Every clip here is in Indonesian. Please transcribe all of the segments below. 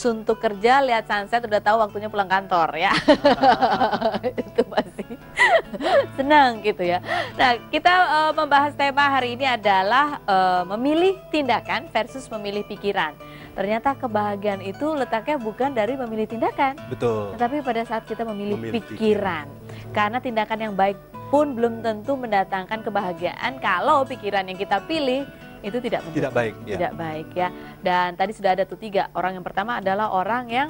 suntuk kerja, lihat sunset, udah tahu waktunya pulang kantor ya. Itu pasti senang gitu ya. Nah, kita membahas tema hari ini adalah memilih tindakan versus memilih pikiran. Ternyata kebahagiaan itu letaknya bukan dari memilih tindakan, betul, tetapi pada saat kita memilih pikiran. Karena tindakan yang baik pun belum tentu mendatangkan kebahagiaan kalau pikiran yang kita pilih itu tidak baik, tidak baik ya. Dan tadi sudah ada tuh 3. Orang yang pertama adalah orang yang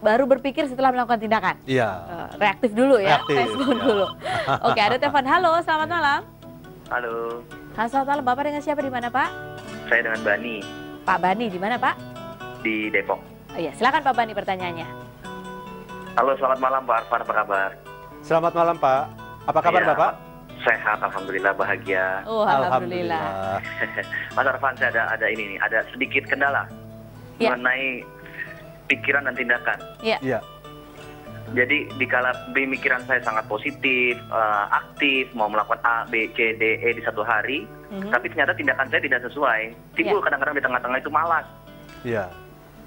baru berpikir setelah melakukan tindakan. Iya. Reaktif dulu ya, respon ya. dulu. Oke, ada telepon. Halo, selamat malam. Halo. Halo, selamat malam. Bapak dengan siapa, di mana Pak? Saya dengan Bani. Pak Bani, di mana Pak? Di Depok. Oh iya, silakan Pak Bani pertanyaannya. Halo, selamat malam Pak Arfan, apa kabar? Selamat malam Pak. Apa kabar ya, Bapak? Sehat, alhamdulillah, bahagia. Oh, alhamdulillah. Mas Arfan, saya ada ini nih, ada sedikit kendala mengenai pikiran dan tindakan. Iya. Jadi dikala pemikiran saya sangat positif, aktif, mau melakukan A, B, C, D, E di satu hari, tapi ternyata tindakan saya tidak sesuai. Timbul kadang-kadang di tengah-tengah itu malas. Iya.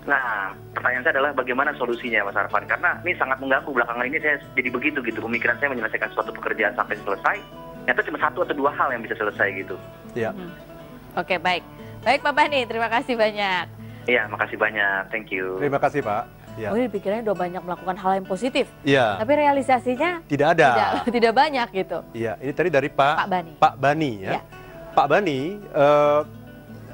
Nah, pertanyaan saya adalah bagaimana solusinya, Mas Arfan? Karena ini sangat mengganggu, belakangan ini saya jadi begitu gitu. Pemikiran saya menyelesaikan suatu pekerjaan sampai selesai, ternyata cuma 1 atau 2 hal yang bisa selesai gitu. Iya. Oke, baik. Baik Pak Bani, terima kasih banyak. Iya, makasih banyak. Thank you. Terima kasih Pak. Ya. Oh, ini pikirannya udah banyak melakukan hal yang positif. Iya. Tapi realisasinya tidak ada. Tidak banyak gitu. Iya, ini tadi dari Pak Bani. Pak Bani ya. Ya. Pak Bani,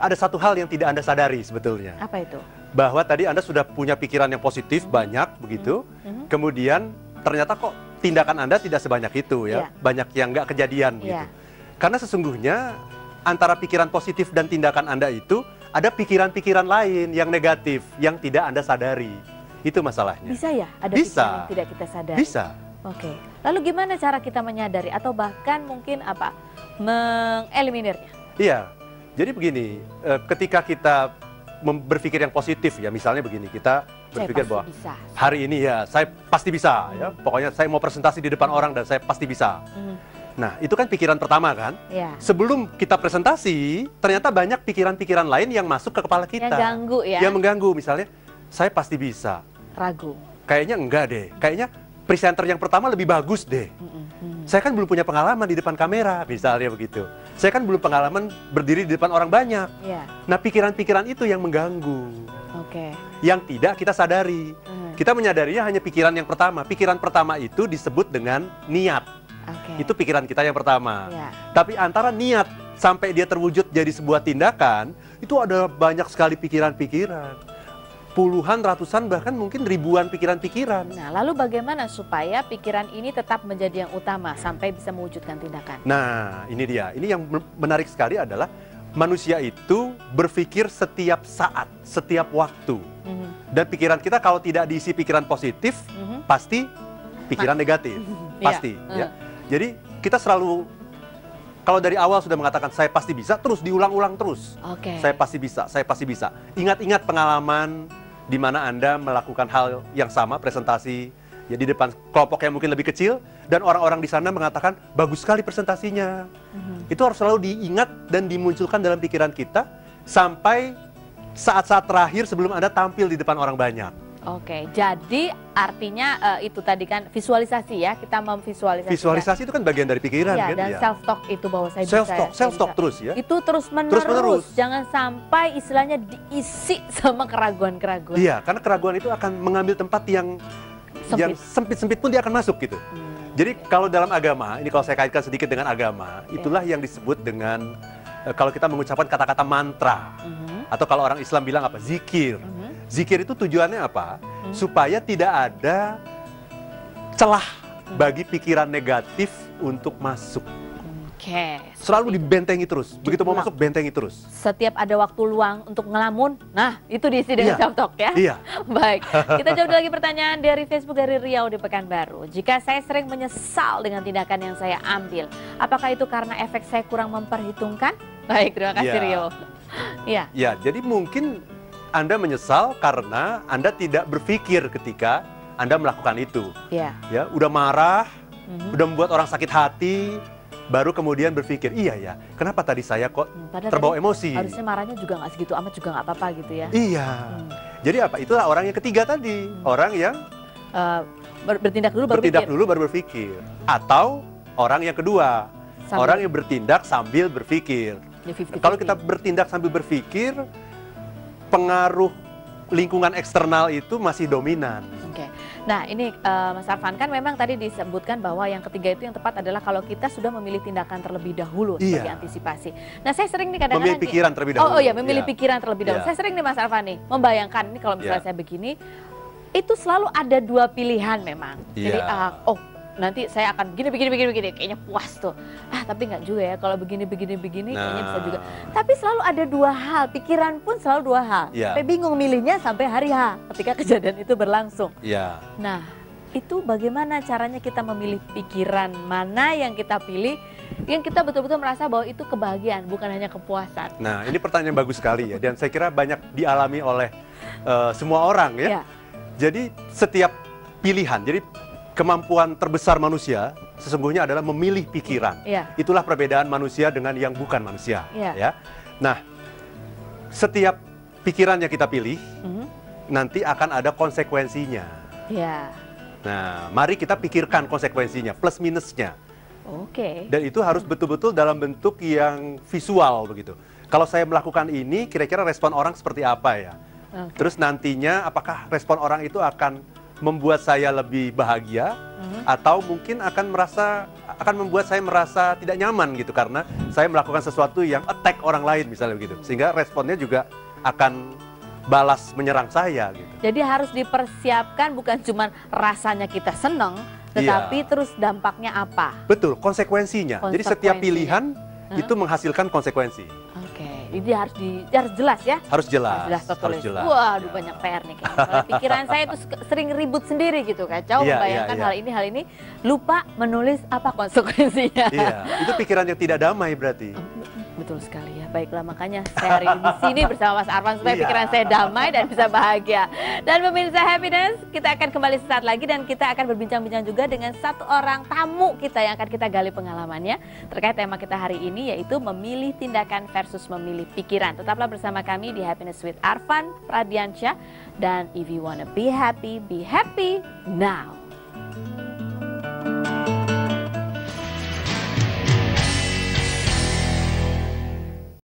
ada satu hal yang tidak Anda sadari sebetulnya. Apa itu? Bahwa tadi Anda sudah punya pikiran yang positif banyak begitu. Kemudian ternyata kok tindakan Anda tidak sebanyak itu ya. Banyak yang nggak kejadian gitu. Karena sesungguhnya antara pikiran positif dan tindakan Anda itu ada pikiran-pikiran lain yang negatif yang tidak Anda sadari. Itu masalahnya. Bisa ya? Ada bisa. Pikiran yang tidak kita sadari? Bisa. Oke. Lalu gimana cara kita menyadari atau bahkan mungkin apa? Mengeliminirnya? Iya. Jadi begini, ketika kita berpikir yang positif ya, misalnya begini, kita berpikir bahwa hari ini ya saya pasti bisa ya. Pokoknya saya mau presentasi di depan orang dan saya pasti bisa. Nah, itu kan pikiran pertama kan? Sebelum kita presentasi, ternyata banyak pikiran-pikiran lain yang masuk ke kepala kita. Yang ganggu ya? Yang mengganggu, misalnya saya pasti bisa. Ragu. Kayaknya enggak deh. Kayaknya presenter yang pertama lebih bagus deh. Saya kan belum punya pengalaman di depan kamera, misalnya begitu. Saya kan belum pengalaman berdiri di depan orang banyak. Nah, pikiran-pikiran itu yang mengganggu. Yang tidak kita sadari. Kita menyadarinya hanya pikiran yang pertama. Pikiran pertama itu disebut dengan niat. Itu pikiran kita yang pertama. Tapi antara niat sampai dia terwujud jadi sebuah tindakan, itu ada banyak sekali pikiran-pikiran. Puluhan, ratusan, bahkan mungkin ribuan pikiran-pikiran. Nah, lalu bagaimana supaya pikiran ini tetap menjadi yang utama sampai bisa mewujudkan tindakan? Nah, ini dia. Ini yang menarik sekali adalah manusia itu berpikir setiap saat, setiap waktu. Dan pikiran kita kalau tidak diisi pikiran positif, pasti pikiran negatif. Pasti. Ya. Jadi kita selalu, kalau dari awal sudah mengatakan saya pasti bisa, terus diulang-ulang terus. Saya pasti bisa, saya pasti bisa. Ingat-ingat pengalaman di mana Anda melakukan hal yang sama, presentasi ya di depan kelompok yang mungkin lebih kecil, dan orang-orang di sana mengatakan bagus sekali presentasinya. Itu harus selalu diingat dan dimunculkan dalam pikiran kita sampai saat-saat terakhir sebelum Anda tampil di depan orang banyak. Jadi artinya itu tadi kan visualisasi ya, kita memvisualisasi. Visualisasi itu kan bagian dari pikiran kan? Dan self-talk itu bahwa saya bisa. Self-talk terus ya? Itu terus-menerus. Jangan sampai istilahnya diisi sama keraguan-keraguan. Iya, karena keraguan itu akan mengambil tempat yang sempit-sempit pun dia akan masuk gitu. Jadi kalau dalam agama, ini kalau saya kaitkan sedikit dengan agama, itulah yang disebut dengan kalau kita mengucapkan kata-kata mantra. Atau kalau orang Islam bilang apa? Zikir. Zikir itu tujuannya apa? Supaya tidak ada celah bagi pikiran negatif untuk masuk. Selalu dibentengi terus. Begitu mau masuk, bentengi terus. Setiap ada waktu luang untuk ngelamun, nah itu diisi dengan self-talk ya? Iya. Baik, kita jawab lagi pertanyaan dari Facebook dari Riau di Pekanbaru. Jika saya sering menyesal dengan tindakan yang saya ambil, apakah itu karena efek saya kurang memperhitungkan? Baik, terima kasih Rio. Ya, jadi mungkin Anda menyesal karena Anda tidak berpikir ketika Anda melakukan itu. Ya, udah marah, udah membuat orang sakit hati, baru kemudian berpikir, iya ya, kenapa tadi saya kok terbawa emosi? Harusnya marahnya juga nggak segitu amat, juga nggak apa-apa gitu ya. Iya, Jadi apa? Itulah orang yang ketiga tadi, orang yang bertindak dulu baru bertindak pikir. dulu baru berpikir. Atau orang yang kedua, orang yang bertindak sambil berpikir. Ya, 50-50. Kalau kita bertindak sambil berpikir, pengaruh lingkungan eksternal itu masih dominan. Oke. Nah ini Mas Arfan, kan memang tadi disebutkan bahwa yang ketiga itu yang tepat adalah kalau kita sudah memilih tindakan terlebih dahulu sebagai antisipasi. Nah saya sering nih kadang-kadang memilih pikiran terlebih dahulu. Oh iya, memilih pikiran terlebih dahulu. Iya. Saya sering nih Mas Arfan nih membayangkan ini kalau misalnya saya begini, itu selalu ada dua pilihan memang. Jadi nanti saya akan begini, kayaknya puas tuh. Tapi nggak juga ya, kalau begini, kayaknya bisa juga. Tapi selalu ada dua hal, pikiran pun selalu dua hal. Sampai bingung milihnya sampai hari H, ketika kejadian itu berlangsung. Nah, itu bagaimana caranya kita memilih pikiran mana yang kita pilih, yang kita betul-betul merasa bahwa itu kebahagiaan, bukan hanya kepuasan. Nah, ini pertanyaan bagus sekali ya, dan saya kira banyak dialami oleh semua orang ya. Jadi setiap pilihan, jadi kemampuan terbesar manusia sesungguhnya adalah memilih pikiran. Itulah perbedaan manusia dengan yang bukan manusia. Ya. Nah, setiap pikiran yang kita pilih nanti akan ada konsekuensinya. Nah, mari kita pikirkan konsekuensinya, plus minusnya. Dan itu harus betul-betul dalam bentuk yang visual begitu. Kalau saya melakukan ini, kira-kira respon orang seperti apa ya? Terus nantinya apakah respon orang itu akan membuat saya lebih bahagia atau mungkin akan membuat saya merasa tidak nyaman gitu karena saya melakukan sesuatu yang attack orang lain misalnya begitu, sehingga responnya juga akan balas menyerang saya gitu. Jadi harus dipersiapkan, bukan cuma rasanya kita seneng, tetapi terus dampaknya apa? Betul, konsekuensinya. Jadi setiap pilihan itu menghasilkan konsekuensi. Jadi harus jelas ya? Harus jelas. Harus jelas. Waduh, banyak PR nih kayaknya. Pikiran saya itu sering ribut sendiri gitu, kacau membayangkan hal ini, lupa menulis apa konsekuensinya. Itu pikiran yang tidak damai berarti. Betul sekali ya. Baiklah, makanya saya hari ini di sini bersama Mas Arfan supaya pikiran saya damai dan bisa bahagia. Dan pemirsa Happiness, kita akan kembali sesaat lagi dan kita akan berbincang-bincang juga dengan satu orang tamu kita yang akan kita gali pengalamannya terkait tema kita hari ini, yaitu memilih tindakan versus memilih pikiran. Tetaplah bersama kami di Happiness with Arfan Pradiansyah, dan if you wanna be happy now.